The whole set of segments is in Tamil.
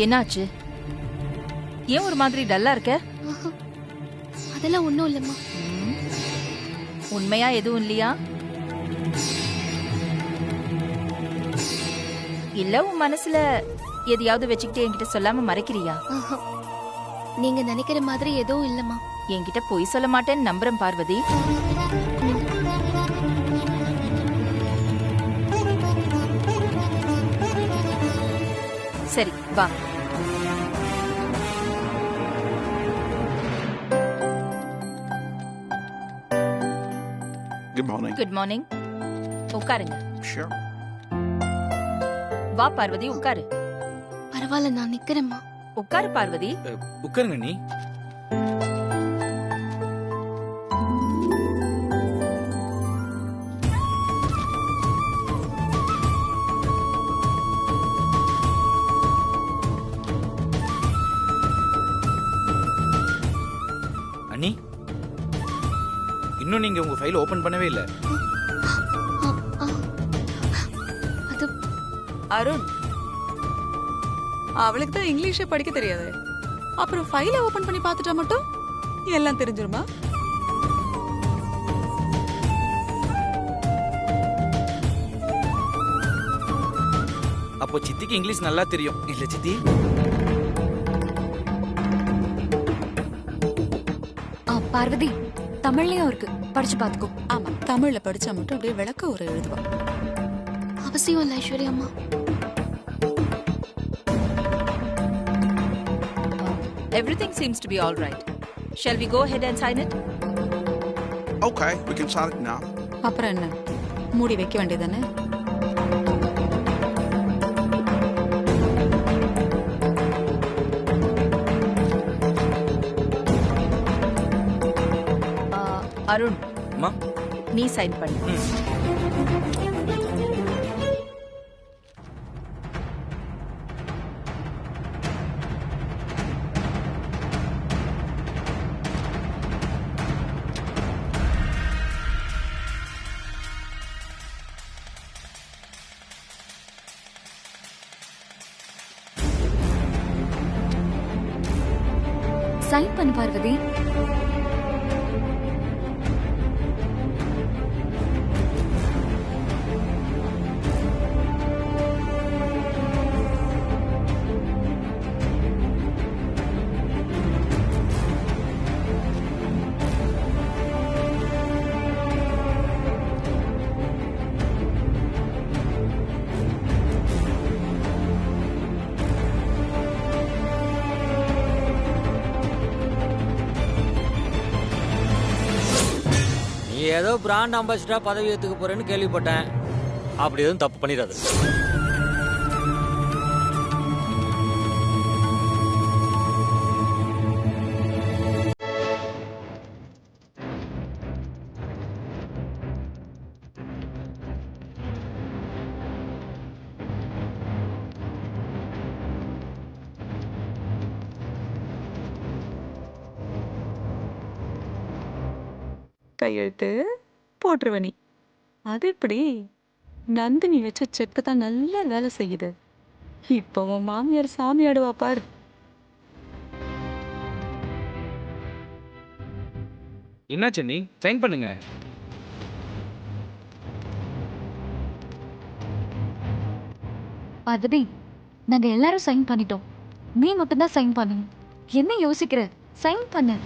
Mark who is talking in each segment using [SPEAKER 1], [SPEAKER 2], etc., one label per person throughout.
[SPEAKER 1] என்னாச்சு? ஏன் ஒரு மாதிரி டல்லா இருக்க?
[SPEAKER 2] அதெல்லாம் ஒண்ணும் இல்லம்மா.
[SPEAKER 1] உண்மையா எதுவும் இல்லையா? இல்ல உன் மனசுல எதையாவது வச்சுக்கிட்டு என்கிட்ட சொல்லாம மறைக்கிறியா?
[SPEAKER 2] நீங்க நினைக்கிற மாதிரி எதுவும் இல்லம்மா.
[SPEAKER 1] என்கிட்ட பொய் சொல்ல மாட்டேன்னு நம்புறேன் பார்வதி. சரி வா.
[SPEAKER 3] Good morning.
[SPEAKER 1] Good morning. உட்காருங்க.
[SPEAKER 3] Sure.
[SPEAKER 1] வா பார்வதி உட்காரு.
[SPEAKER 2] பரவாயில்ல, நான் நிக்கிறேம்மா.
[SPEAKER 1] உட்காரு பார்வதி.
[SPEAKER 4] உட்காருங்க நீ. அண்ணி, இன்னும் நீங்க உங்க ஃபைல் ஓபன் பண்ணவே இல்ல.
[SPEAKER 2] அது
[SPEAKER 5] அருண், அவளுக்கு தான் இங்கிலீஷே படிக்க தெரியாது. அப்புறம் ஃபைலை ஓபன் பண்ணி பார்த்துட்டா மட்டும் எல்லாம் தெரிஞ்சிருமா?
[SPEAKER 4] அப்போ சித்திக்கு இங்கிலீஷ் நல்லா தெரியும் இல்ல சித்தி?
[SPEAKER 6] பார்வதி, தமிழ்லயும் இருக்கு, படிச்சு பாத்துக்கோ.
[SPEAKER 5] ஆமா, தமிழ்ல படிச்சா மட்டும் அப்படியே விளக்க ஒரு எழுதுவா.
[SPEAKER 2] அவசியம் இல்ல ஐஸ்வர்யா அம்மா.
[SPEAKER 1] Everything seems to be all right. Shall we go ahead and sign it?
[SPEAKER 3] Okay, we can sign it now.
[SPEAKER 5] அப்புறம் என்ன, மூடி வைக்க வேண்டியதானே?
[SPEAKER 1] அருண்,
[SPEAKER 4] அம்மா,
[SPEAKER 1] நீ சைன் பண்ணு.
[SPEAKER 6] சைன் பண்ணு பார்வதி.
[SPEAKER 7] ஏதோ பிராண்ட் அம்பாசிடரா பதவி ஏத்துக்க போறேன்னு கேள்விப்பட்டேன். அப்படி எதுவும் தப்பு பண்ணிடாது.
[SPEAKER 5] கையெழுத்து போட்டுருவனி. அது எப்படி? நந்தினி வச்ச செக்கு தான் நல்லா வேலை செய்யுது. இப்போ உன் மாமியார் சாமி ஆடுவா பாரு.
[SPEAKER 4] என்ன சென்னி, சைன் பண்ணுங்க.
[SPEAKER 6] பார்வதி, நாங்க எல்லாரும் சைன் பண்ணிட்டோம். நீ மட்டும்தான் சைன் பண்ணணும். என்ன யோசிக்கிற? சைன் பண்ணு.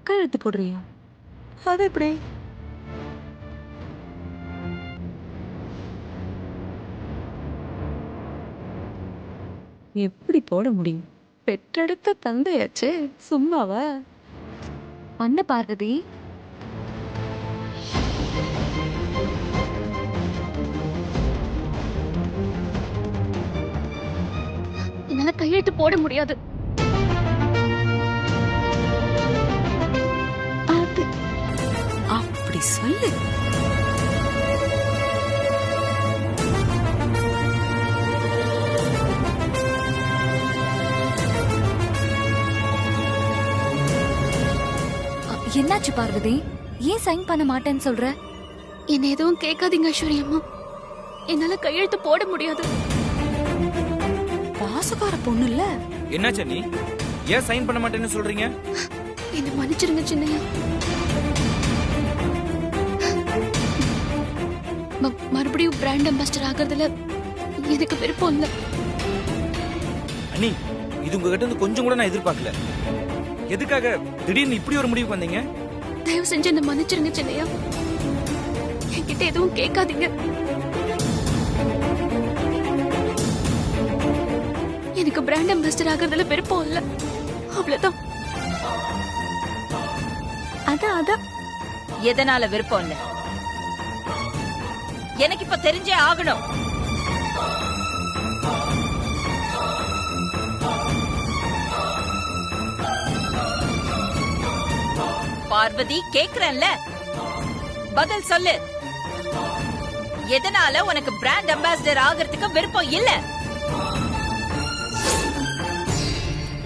[SPEAKER 5] கையெழுத்து போடுறியா? அது எப்படி? எப்படி போட முடியும்? பெற்றெடுத்த தந்தையாச்சே, சும்மாவா?
[SPEAKER 6] பண்ணு பார்வதி.
[SPEAKER 2] என்னால கையெழுத்து போட முடியாது.
[SPEAKER 5] அப்படி சொல்லு.
[SPEAKER 6] என்னாச்சு பார்வதி? ஏன் சைன் பண்ண மாட்டேன்னு சொல்ற?
[SPEAKER 2] என்ன எதுவும் கேட்காதீங்க ஐஸ்வர்யா அம்மா. என்னால கையெழுத்து போட முடியாது.
[SPEAKER 5] பாசக்கார பொண்ணு இல்ல.
[SPEAKER 4] என்னாச்சு நீ? ஏன் சைன் பண்ண மாட்டேன்னு சொல்றீங்க?
[SPEAKER 2] என்ன மன்னிச்சிருங்க சின்னையா. மறுபடியும் பிராண்ட் அம்பாசிடர் ஆகிறதுல எனக்கு விருப்பம் இல்ல.
[SPEAKER 4] அண்ணி, இது உங்ககிட்ட இருந்து கொஞ்சம் கூட நான் எதிர்பார்க்கல. எதுக்காக திடீர்னு இப்படி ஒரு முடிவுக்கு வந்தீங்க?
[SPEAKER 2] தயவு செஞ்சு என்ன மன்னிச்சிருங்க சின்னையா. என்கிட்ட எதுவும் கேட்காதீங்க. எனக்கு பிராண்ட் அம்பாசிடர் ஆகிறதுல விருப்பம் இல்ல. அவ்வளவுதான்.
[SPEAKER 1] அதான் எதனால விருப்பம் இல்ல? எனக்கு இப்ப தெரிஞ்சே ஆகணும். பார்வதி, கேக்குறேன்ல, பதில் சொல்லு. எதனால உனக்கு பிராண்ட் அம்பாசிடர் ஆகிறதுக்கு விருப்பம் இல்ல?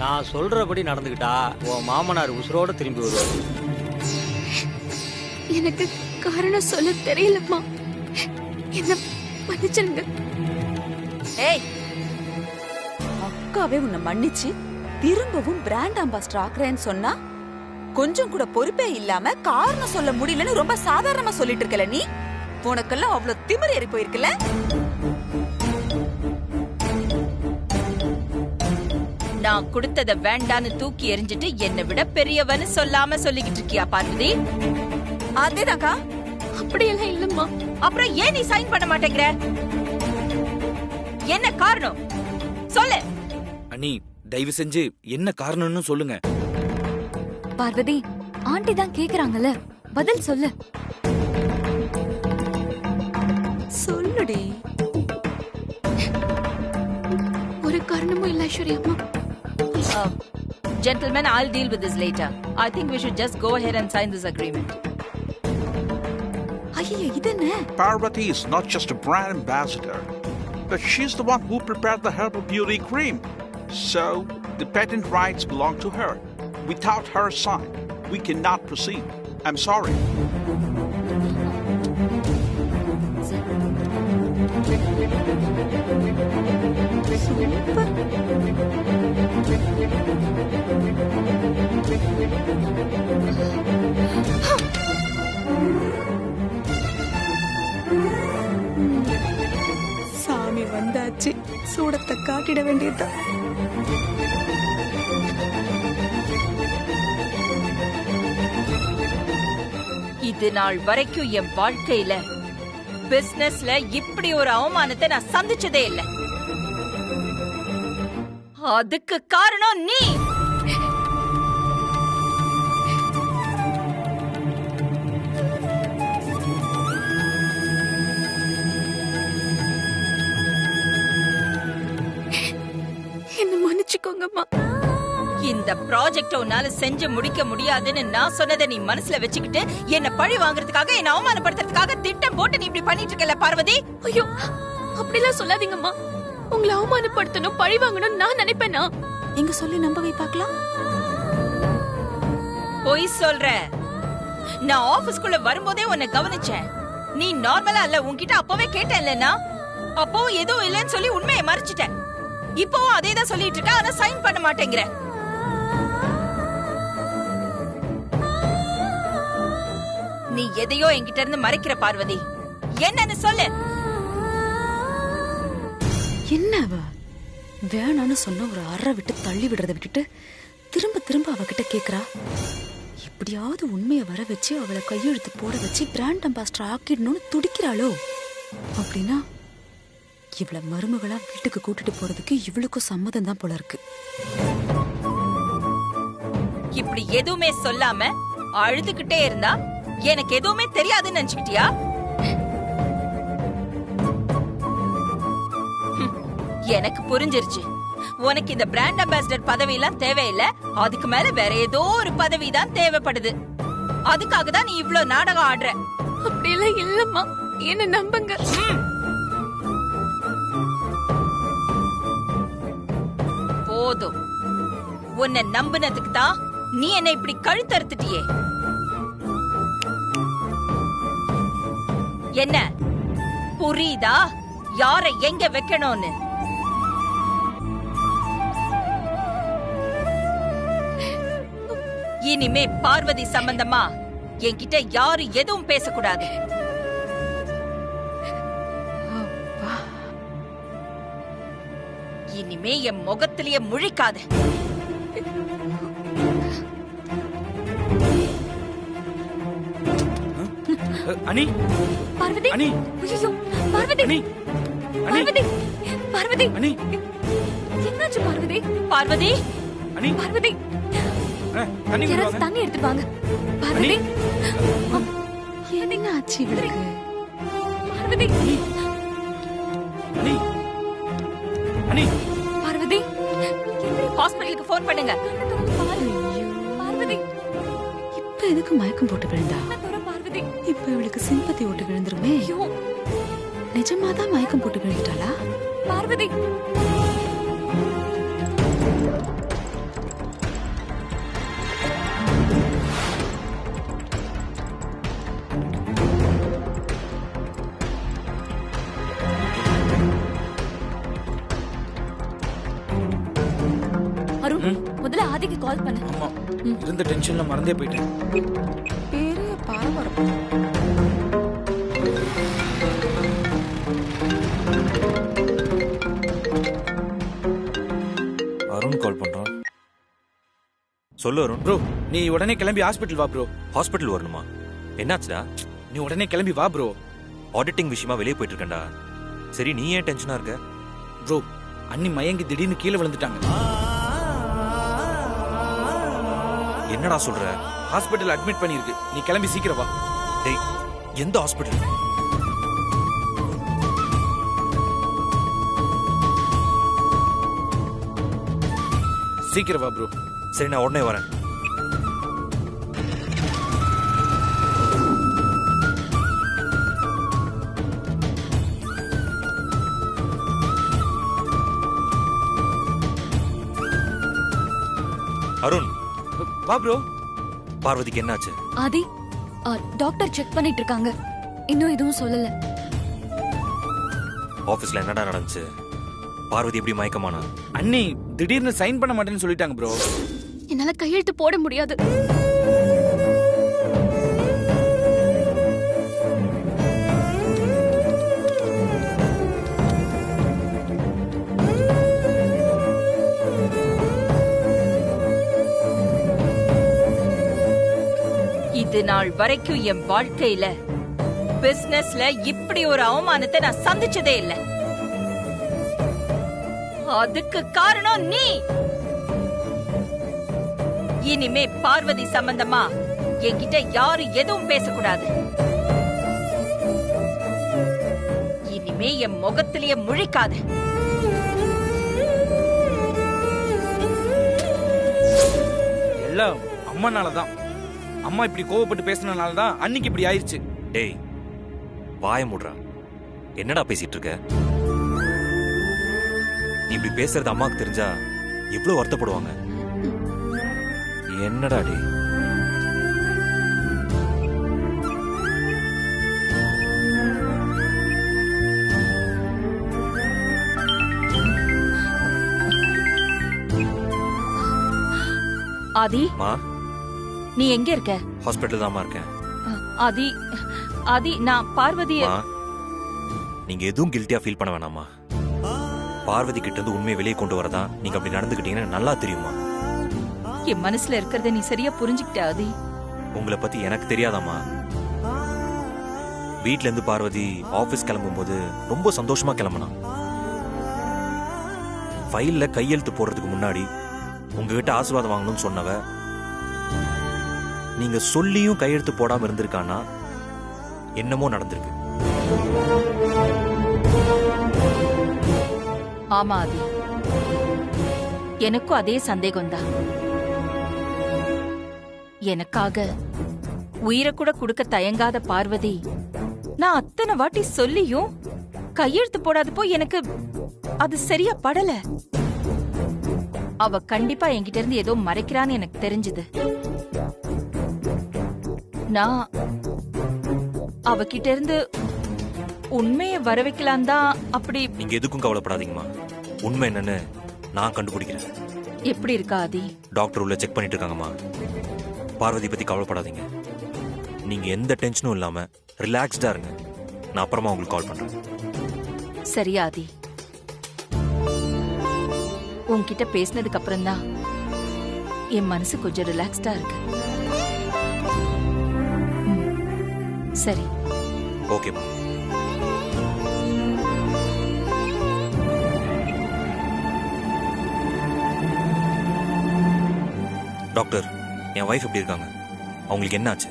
[SPEAKER 7] நான் சொல்றபடி நடந்துக்கிட்டா உன் மாமனார் உசுரோட திரும்பி வருவாரு.
[SPEAKER 2] எனக்கு காரணம் சொல்ல தெரியலம்மா. என்ன மன்னிச்சிருங்க.
[SPEAKER 1] ஏய்,
[SPEAKER 5] அக்காவே உன்னை மன்னிச்சு திரும்பவும் பிராண்ட் அம்பாசிடர் ஆக்குறேன்னு சொன்னா கொஞ்சம் கூட பொறுப்பே இல்லாம காரணம் சொல்ல முடியலன்னு ரொம்ப சாதாரணமா சொல்லிட்டு இருக்கல நீ. உனக்கெல்லாம் அவ்வளவு திமிரு ஏறி போயிருக்கல.
[SPEAKER 1] நான் கொடுத்தத வேண்டான்னு தூக்கி எறிஞ்சிட்டு என்னை விட பெரியவன்னு சொல்லாம சொல்லிக்கிட்டு இருக்கியா பார்வதி?
[SPEAKER 5] அதேதாக்கா.
[SPEAKER 2] அப்படியெல்லாம் இல்லம்மா.
[SPEAKER 1] அப்புறம் ஏன் நீ சைன் பண்ண மாட்டேங்கிற? என்ன காரணம் சொல்லு.
[SPEAKER 4] அண்ணி, தயவு செஞ்சு என்ன காரணம்னு சொல்லுங்க.
[SPEAKER 6] பார்வதி, ஆண்டி தான் கேக்குறாங்கல்ல, பதில் சொல்லு.
[SPEAKER 5] சொல்லுடி.
[SPEAKER 2] ஒரு காரணமும் இல்ல ஐஸ்வர்யா அம்மா.
[SPEAKER 1] Gentlemen, I'll deal with this later. I think we should just go ahead and sign this agreement.
[SPEAKER 5] ஐயா, இது என்ன?
[SPEAKER 3] Parvati is not just a brand ambassador, but she's the one who prepared the herbal beauty cream. So, the patent rights belong to her. Without her sign, we cannot proceed. I'm sorry.
[SPEAKER 5] சாமி வந்தாச்சு, சூடத்தை காட்டிட வேண்டியதுதான்.
[SPEAKER 1] இது நாள் வரைக்கும் என் வாழ்க்கையில பிசினஸ்ல இப்படி ஒரு அவமானத்தை நான் சந்திச்சதே இல்ல. அதுக்கு காரணம் நீ.
[SPEAKER 2] என்ன மன்னிச்சுக்கோங்கம்மா.
[SPEAKER 1] இந்த ப்ராஜெக்ட் உன்னால செஞ்சு முடிக்க முடியாதுன்னு நான் சொன்னதை நீ மனசுல வச்சுக்கிட்டு என்ன பழி வாங்குறதுக்காக, என்ன அவமானப்படுத்துறதுக்காக திட்டம் போட்டு நீ இப்படி பண்ணிட்டு இருக்கல பார்வதி.
[SPEAKER 2] ஐயோ, அப்படிலாம் சொல்லாதீங்கம்மா. உங்களை அவமானப்படுத்தணும், பழி வாங்கணும் நான் நினைப்பேனா?
[SPEAKER 5] எங்க சொல்லி நம்ப வை பார்க்கலாம்.
[SPEAKER 1] பொய் சொல்ற. நான் ஆபீஸ்க்குள்ள வரும்போதே உன்னை கவனிச்சேன். நீ நார்மலா இல்ல. உன்கிட்ட அப்பவே கேட்டேன் இல்லன்னா, அப்பவும் எதுவும் இல்லைன்னு சொல்லி உண்மையை மறைச்சிட்டேன். இப்பவும் அதே தான் சொல்லிட்டு இருக்க, ஆனா சைன் பண்ண மாட்டேங்கிற. நீ எதையோ என்கிட்ட இருந்து மறைக்கிற பார்வதி. என்னன்னு சொல்லு.
[SPEAKER 5] என்னவ வேணான்னு சொன்ன ஒரு அற விட்டு தள்ளி விடுறத விட்டுட்டு திரும்ப திரும்ப அவகிட்ட கேக்குறா. எப்படியாவது உண்மையை வர வச்சு அவளை கையெழுத்து போட வச்சு பிராண்ட் அம்பாசிடர் ஆக்கிடணும்னு துடிக்கிறாளோ? அப்படின்னா இவளை மருமகளா வீட்டுக்கு கூட்டிட்டு போறதுக்கு இவளுக்கும் சம்மதம் தான் போல இருக்கு.
[SPEAKER 1] இப்படி எதுவுமே சொல்லாம அழுதுகிட்டே இருந்தா எனக்கு எதுவுமே தெரியாதுன்னு நினைச்சுக்கிட்டியா? எனக்கு புரிஞ்சிருச்சு. உனக்கு இந்த பிராண்ட் அம்பாசிடர் பதவி எல்லாம் தேவையில்லை. அதுக்கு மேல வேற ஏதோ ஒரு பதவி தான் தேவைப்படுது. அதுக்காக தான் நீ இவ்ளோ நாடகம் ஆடுற.
[SPEAKER 2] அப்படியெல்லாம் இல்லம்மா, என்ன நம்புங்க.
[SPEAKER 1] போதும். உன்னை நம்பினதுக்கு தான் நீ என்ன இப்படி கழுத்தறுத்துட்டியே. என்ன புரியுதா? யாரை எங்க வைக்கணும்னு? இனிமே பார்வதி சம்பந்தமா என்கிட்ட யாரு எதுவும் பேசக்கூடாது. இனிமே என் முகத்திலேயே முழிக்காத.
[SPEAKER 4] அனி
[SPEAKER 2] பார்வதி
[SPEAKER 4] அனி
[SPEAKER 2] ஐயோ பார்வதி
[SPEAKER 4] அனி
[SPEAKER 2] பார்வதி பார்வதி
[SPEAKER 4] அனி
[SPEAKER 2] என்னாச்சு பார்வதி?
[SPEAKER 1] பார்வதி
[SPEAKER 4] அனி
[SPEAKER 2] பார்வதி
[SPEAKER 4] தண்ணி கொண்டு
[SPEAKER 2] யாராவது
[SPEAKER 4] வாங்க.
[SPEAKER 2] தண்ணி எடுத்துட்டு வாங்க. பார்வதி
[SPEAKER 5] என்ன ஆச்சு இவளுக்கு?
[SPEAKER 2] பார்வதி
[SPEAKER 4] அனி அனி
[SPEAKER 2] பார்வதி
[SPEAKER 1] ஹாஸ்பிடலுக்கு போன் பண்ணுங்க.
[SPEAKER 2] பார்வதி
[SPEAKER 5] இப்ப எதுக்கு மயக்கம் போட்டு விழுந்தா?
[SPEAKER 2] பார்வதி
[SPEAKER 5] இப்ப இவளுக்கு சிம்பத்தி ஓட்டு விழுந்துருமே.
[SPEAKER 2] ஐயோ
[SPEAKER 5] நிஜமாதான் மயக்கம் போட்டு விழுந்துட்டாளா?
[SPEAKER 2] பார்வதி அருண் முதல்ல ஆதிக்கு கால் பண்ணு.
[SPEAKER 4] ஆமா இருந்த டென்ஷன்ல மறந்தே போயிட்டேன்.
[SPEAKER 5] பெரிய பரபரப்பு.
[SPEAKER 8] அருண் கால் பண்றான். சொல்லு அருண்.
[SPEAKER 4] ப்ரோ நீ உடனே கிளம்பி ஹாஸ்பிட்டல் வா ப்ரோ.
[SPEAKER 8] ஹாஸ்பிட்டல் வரணுமா? என்னாச்சுடா?
[SPEAKER 4] நீ உடனே கிளம்பி வா ப்ரோ.
[SPEAKER 8] ஆடிட்டிங் விஷயமா வெளியே போயிட்டு இருக்கேன்டா. சரி நீ ஏன் டென்ஷனா இருக்க?
[SPEAKER 4] ப்ரோ அண்ணி மயங்கி திடீர்னு கீழே விழுந்துட்டாங்க.
[SPEAKER 8] என்னடா சொல்ற?
[SPEAKER 4] ஹாஸ்பிட்டல் அட்மிட் பண்ணிருக்கு. நீ கிளம்பி சீக்கிரம் வா.
[SPEAKER 8] டேய் எந்த ஹாஸ்பிட்டல்?
[SPEAKER 4] சீக்கிரம் வா ப்ரோ.
[SPEAKER 8] சரி நான் உடனே வரேன். அருண்
[SPEAKER 4] வா ப்ரோ.
[SPEAKER 8] பார்வதிக்கு என்னாச்சு?
[SPEAKER 2] ஆதி டாக்டர் செக் பண்ணிட்டு இருக்காங்க. இன்னும் எதுவும் சொல்லல.
[SPEAKER 8] ஆபீஸ்ல என்னடா நடந்துச்சு? பார்வதி எப்படி மயக்கமானா?
[SPEAKER 4] அண்ணி திடீர்னு சைன் பண்ண மாட்டேன்னு சொல்லிட்டாங்க ப்ரோ.
[SPEAKER 2] என்னால கையெழுத்து போட முடியாது.
[SPEAKER 1] இது நாள் வரைக்கும் என் வாழ்க்கையில பிசினஸ்ல இப்படி ஒரு அவமானத்தை நான் சந்திச்சதே இல்ல. அதுக்கு காரணம் நீ. இனிமே பார்வதி சம்பந்தமா என்கிட்ட யாரு எதுவும் பேசக்கூடாது. இனிமே என் முகத்திலேயே முழிக்காத.
[SPEAKER 4] எல்லாம் அம்மானாலதான். அம்மா இப்படி கோவப்பட்டு பேசினாலதான் அன்னைக்கு இப்படி ஆயிருச்சு.
[SPEAKER 8] டேய் வாய மூடுறா. என்னடா பேசிட்டு இருக்க? நீ இப்படி பேசுறது அம்மாக்கு தெரிஞ்சா எவ்வளவு வருத்தப்படுவாங்க. என்னடா டேய்?
[SPEAKER 1] ஆதி
[SPEAKER 8] மா
[SPEAKER 1] நீ எங்க இருக்க?
[SPEAKER 8] ஹாஸ்பிட்டல் தான்மா இருக்கேன்.
[SPEAKER 1] ஆதி ஆதி நான் பார்வதிய
[SPEAKER 8] மா நீங்க எதுவும் கில்ட்டியா ஃபீல் பண்ண வேணாமா. பார்வதி கிட்ட இருந்து உண்மையை வெளியே கொண்டு வரதா நீங்க அப்படி நடந்துக்கிட்டீங்கன்னு நல்லா தெரியுமா.
[SPEAKER 1] என் மனசுல இருக்கிறத நீ சரியா புரிஞ்சுக்கிட்ட ஆதி.
[SPEAKER 8] உங்களை பத்தி எனக்கு தெரியாதாமா. வீட்ல இருந்து பார்வதி ஆபீஸ் கிளம்பும் போது ரொம்ப சந்தோஷமா கிளம்பினா. ஃபைல்ல கையெழுத்து போடுறதுக்கு முன்னாடி உங்ககிட்ட ஆசீர்வாதம் வாங்கணும்னு சொன்னவ நீங்க சொல்லியும் கையெழுத்து போடாம இருந்திருக்கானா என்னமோ நடந்திருக்கு.
[SPEAKER 1] ஆமா ஆதி, எனக்கும் அதே சந்தேகம்தான். எனக்காக உயிரை கூட கொடுக்க தயங்காத பார்வதி நான் அத்தனை வாட்டி சொல்லியும் கையெழுத்து போடாதப்போ எனக்கு அது சரியா படல. அவ கண்டிப்பா என்கிட்ட இருந்து ஏதோ மறைக்கிறான்னு எனக்கு தெரிஞ்சது. நான் அவகிட்ட இருந்து உண்மையை வர வைக்கலாம் தான். அப்படி
[SPEAKER 8] நீங்க எதுக்கும் கவலைப்படாதீங்கம்மா. உண்மை என்னன்னு நான் கண்டுபிடிக்கிறேன்.
[SPEAKER 1] எப்படி இருக்கா ஆதி?
[SPEAKER 8] டாக்டர் உள்ள செக் பண்ணிட்டு இருக்காங்கம்மா. பார்வதி பத்தி கவலைப்படாதீங்க. நீங்க எந்த டென்ஷனும் இல்லாம ரிலாக்ஸ்டா இருங்க. நான் அப்புறமா உங்களுக்கு கால் பண்றேன்.
[SPEAKER 1] சரி ஆதி, உன்கிட்ட பேசினதுக்கு அப்புறம் தான் என் மனசு கொஞ்சம் ரிலாக்ஸ்டா இருக்கு. சரி,
[SPEAKER 8] ஓகேம்மா. டாக்டர், என் வைஃப் எப்படி இருக்காங்க? அவங்களுக்கு என்ன ஆச்சு?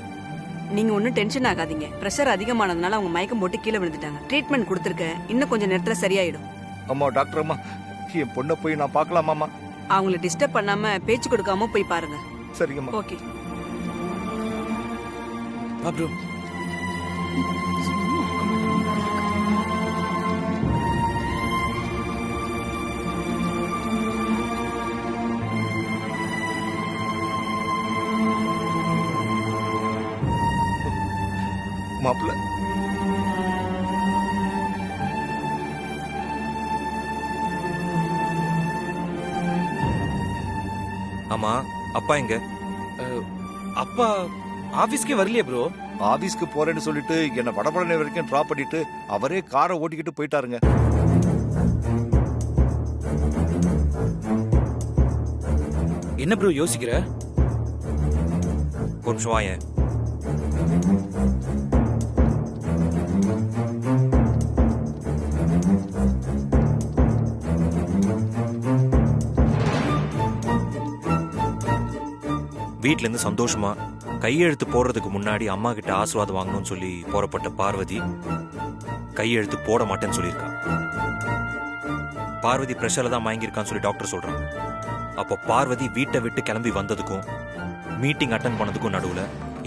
[SPEAKER 9] நீங்க ஒன்னும் டென்ஷன் ஆகாதீங்க. பிரஷர் அதிகமானதுனால அவங்க மயக்கம் போட்டு கீழே விழுந்துட்டாங்க. ட்ரீட்மெண்ட் கொடுத்துருக்கேன். இன்னும் கொஞ்சம் நேரத்துல சரியாயிடும்.
[SPEAKER 10] அம்மா டாக்டர் அம்மா, என் பொண்ணை போய் நான் பார்க்கலாமாம்மா?
[SPEAKER 9] அவங்கள டிஸ்டர்ப் பண்ணாம பேச்சு கொடுக்காம போய் பாருங்க.
[SPEAKER 10] சரிங்கம்மா.
[SPEAKER 9] ஓகே.
[SPEAKER 4] ப்ரோ
[SPEAKER 10] மாப்பிள்ள,
[SPEAKER 8] ஆமா, அப்பா எங்க?
[SPEAKER 4] அப்பா ஆபீஸ்க்கே வரலையே ப்ரோ.
[SPEAKER 10] ஆபீஸ்க்கு போறேன்னு சொல்லிட்டு என்ன வடபழனி வரைக்கும் டிராப் பண்ணிட்டு அவரே காரை ஓட்டிக்கிட்டு போயிட்டாருங்க.
[SPEAKER 4] என்ன ப்ரோ யோசிக்கிற?
[SPEAKER 8] ஒரு நிமிஷம் வாயேன். வீட்ல இருந்து சந்தோஷமா கையெழுத்து போடுறதுக்கு முன்னாடி அம்மா கிட்ட ஆசீர்வாதம் வாங்கணும்னு சொல்லி போறப்பட்ட பார்வதி கையெழுத்து போட மாட்டேன்னு சொல்லியிருக்கா. பார்வதி பிரஷர்ல தான் மயங்கிருக்கான்னு சொல்லி டாக்டர் சொல்றாங்க. அப்போ பார்வதி வீட்டை விட்டு கிளம்பி வந்ததுக்கும் மீட்டிங் அட்டன் பண்ணதுக்கும் நடுவுல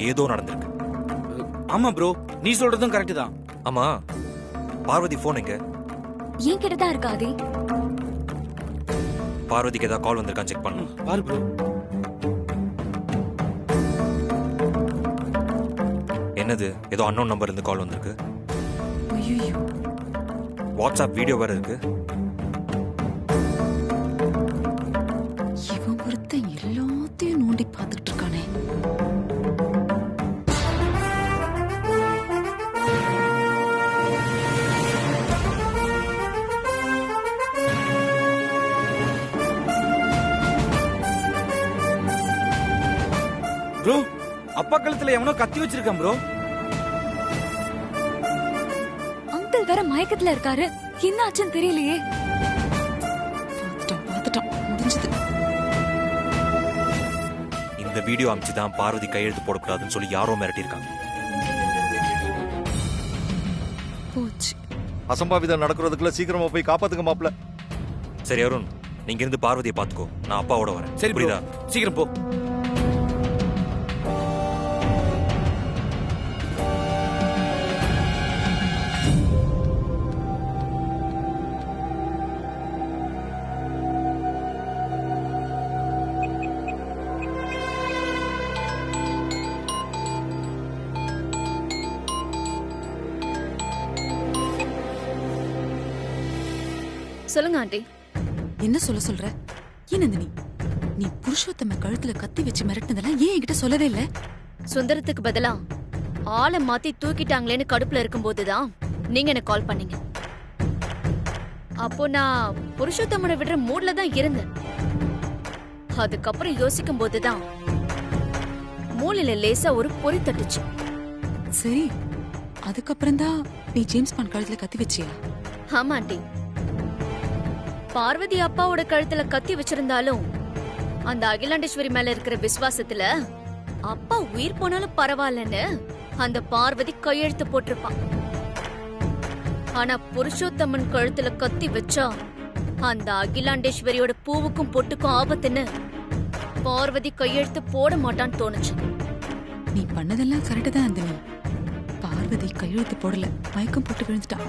[SPEAKER 8] ஏதோ நடந்திருக்கு.
[SPEAKER 4] ஆமா ப்ரோ, நீ சொல்றதும் கரெக்ட் தான்.
[SPEAKER 8] ஆமா, பார்வதி போன் எங்க?
[SPEAKER 6] ஏன் கிட்டதான் இருக்காது.
[SPEAKER 8] பார்வதிக்கு ஏதாவது கால் வந்திருக்கான்னு செக் பண்ணு.
[SPEAKER 4] பாரு ப்ரோ.
[SPEAKER 8] என்னது, ஏதோ அன்னோன் நம்பர் இருந்து கால் வந்திருக்கு.
[SPEAKER 5] ஐயோ,
[SPEAKER 8] வாட்ஸ்அப் வீடியோ வேற இருக்கு.
[SPEAKER 5] இவன் ஒருத்தன் எல்லாத்தையும் நோண்டி பார்த்துட்டு இருக்கானே.
[SPEAKER 4] ப்ரோ, அப்பா கழுத்துல எவனோ கத்தி வச்சிருக்கான் ப்ரோ.
[SPEAKER 6] அங்கிள் வேற மயக்கத்துல இருக்காரு. என்ன ஆச்சுன்னு தெரியலையே.
[SPEAKER 5] பார்த்துட்டான், முடிஞ்சது.
[SPEAKER 8] இந்த வீடியோ அமைச்சுதான் பார்வதி கையெழுத்து போடக்கூடாதுன்னு சொல்லி யாரோ மிரட்டியிருக்காங்க.
[SPEAKER 5] போச்சு.
[SPEAKER 10] அசம்பாவிதம் நடக்கிறதுக்குள்ள சீக்கிரமா போய் காப்பாத்துங்க மாப்பிள்ள.
[SPEAKER 8] சரி அருண், நீங்க இருந்து பார்வதியை பாத்துக்கோ, நான் அப்பாவோட வரேன்.
[SPEAKER 4] சரி புரியுதா? சீக்கிரம் போ.
[SPEAKER 2] சொல்லுங்க ஆண்டி.
[SPEAKER 5] என்ன சொல்ற? என்ன நீ புருஷோத்தம கழுத்துல கத்தி வச்சு மிரட்டினதெல்லாம் ஏன் என்கிட்ட சொல்லவே இல்ல?
[SPEAKER 2] சுந்தரத்துக்கு பதிலா ஆளை மாத்தி தூக்கிட்டாங்களேன்னு கடுப்புல இருக்கும்போதுதான் நீங்க எனக்கு கால் பண்ணீங்க. அப்போ நான் புருஷோத்தமனை விடுற மூட்ல தான் இருந்தேன். அதுக்கப்புறம் யோசிக்கும் போதுதான் மூளையில லேசா ஒரு பொறி தட்டுச்சு.
[SPEAKER 5] சரி, அதுக்கப்புறம் தான் நீ ஜேம்ஸ் பாண்ட் கழுத்துல கத்தி வச்சியா?
[SPEAKER 2] ஆமா ஆண்டி. பார்வதி அப்பாவோட கழுத்துல கத்தி வச்சிருந்தாலும் அந்த அகிலாண்டேஸ்வரி மேல இருக்கிற விசுவாசத்துல அப்பா உயிர் போனாலும் பரவாயில்லன்னு அந்த பார்வதி கையெழுத்து போட்டிருப்பான். ஆனா புருஷோத்தமன் கழுத்துல கத்தி வச்சா அந்த அகிலாண்டேஸ்வரியோட பூவுக்கும் பொட்டுக்கும் ஆபத்துன்னு பார்வதி கையெழுத்து போட மாட்டான்னு தோணுச்சு.
[SPEAKER 5] நீ பண்ணதெல்லாம் கரெக்டு தான் அந்தனி. பார்வதி கையெழுத்து போடல, மயக்கம் போட்டு விழுந்துட்டா.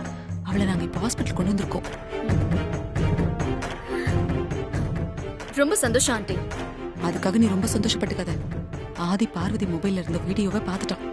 [SPEAKER 5] அவளை நாங்க இப்ப ஹாஸ்பிட்டல் கொண்டு வந்திருக்கோம்.
[SPEAKER 2] ரொம்ப சந்தோஷம் ஆண்டி.
[SPEAKER 5] அதுக்காக நீ ரொம்ப சந்தோஷப்பட்டுக்காத. ஆதி பார்வதி மொபைல்ல இருந்த வீடியோவை பார்த்துட்டான்.